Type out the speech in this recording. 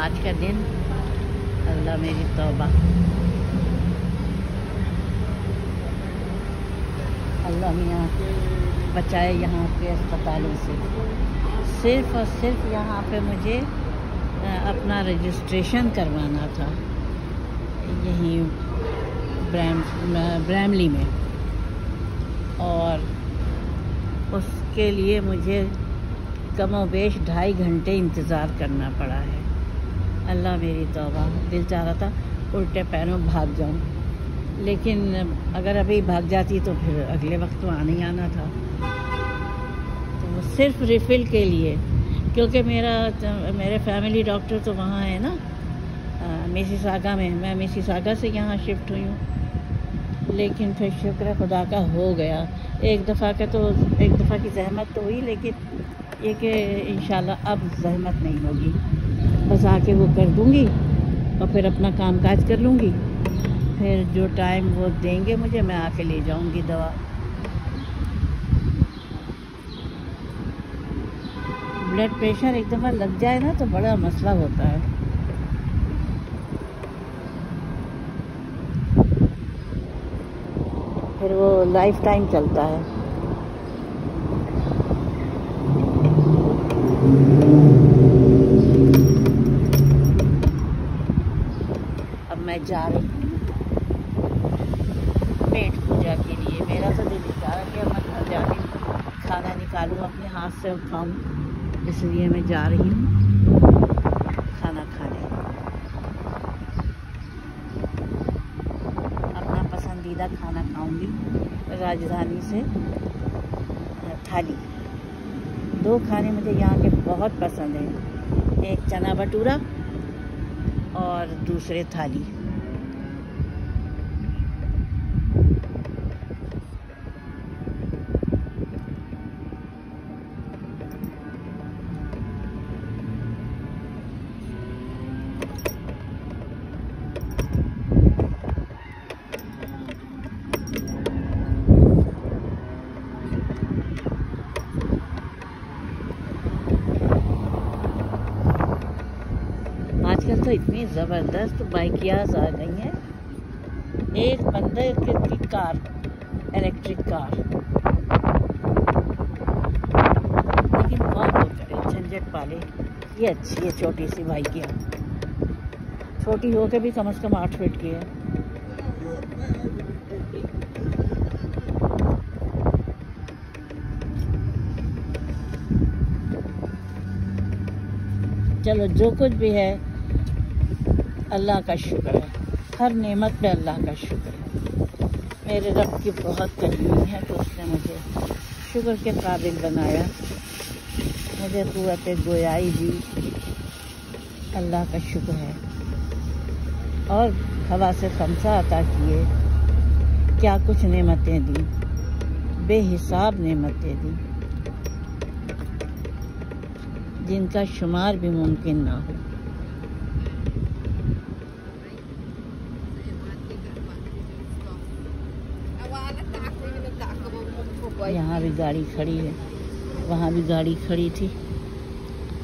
आज का दिन अल्लाह मेरी तौबा, अल्लाह मियाँ बचाए यहाँ के अस्पतालों से। सिर्फ़ और सिर्फ यहाँ पे मुझे अपना रजिस्ट्रेशन करवाना था यहीं ब्रैमली में, और उसके लिए मुझे कमोबेश 2.5 घंटे इंतज़ार करना पड़ा है। अल्लाह मेरी तौबा, दिल चाह रहा था उल्टे पैरों भाग जाऊं, लेकिन अगर अभी भाग जाती तो फिर अगले वक्त तो आना ही आना था। तो सिर्फ रिफ़िल के लिए, क्योंकि मेरे फैमिली डॉक्टर तो वहाँ है ना मिसिसागा में। मैं मिसिसागा से यहाँ शिफ्ट हुई हूँ, लेकिन फिर शुक्र खुदा का हो गया। एक दफ़ा की ज़हमत तो हुई, लेकिन ये कि इंशाल्लाह अब ज़हमत नहीं होगी। बस आके वो कर दूँगी और फिर अपना कामकाज कर लूँगी। फिर जो टाइम वो देंगे मुझे, मैं आके ले जाऊँगी दवा। ब्लड प्रेशर एक दफ़ा लग जाए ना तो बड़ा मसला होता है। फिर वो लाइफ टाइम चलता है। अब मैं जा रही हूँ पेट पूजा के लिए। मेरा तो दिल चाह रहा है कि मैं घर जाके खाना निकालूँ, अपने हाथ से उठाऊँ, इसलिए मैं जा रही हूँ खाना खाने। अपना पसंदीदा खाना खाऊंगी राजधानी से, थाली। 2 खाने मुझे यहाँ के बहुत पसंद हैं, एक चना भटूरा और दूसरे थाली। आजकल तो इतनी ज़बरदस्त बाइकियाज़ आ गई हैं। एक बंदे की कार, इलेक्ट्रिक कार, लेकिन कौन वो करे, झंझट पाले। ये अच्छी है छोटी सी बाइकियाँ, छोटी हो के भी कम से कम 8 फीट की है। चलो जो कुछ भी है अल्लाह का शुक्र है, हर नेमत पे अल्लाह का शुक्र है। मेरे रब की बहुत करीबी है, तो उसने मुझे शुक्र के काबिल बनाया, मुझे क़ुव्वत गोयाई दी, अल्लाह का शुक्र है। और हवा से खमसा अता किए, क्या कुछ नेमतें दी, बेहिसाब नेमतें दी, जिनका शुमार भी मुमकिन ना हो। यहाँ भी गाड़ी खड़ी है, वहाँ भी गाड़ी खड़ी थी।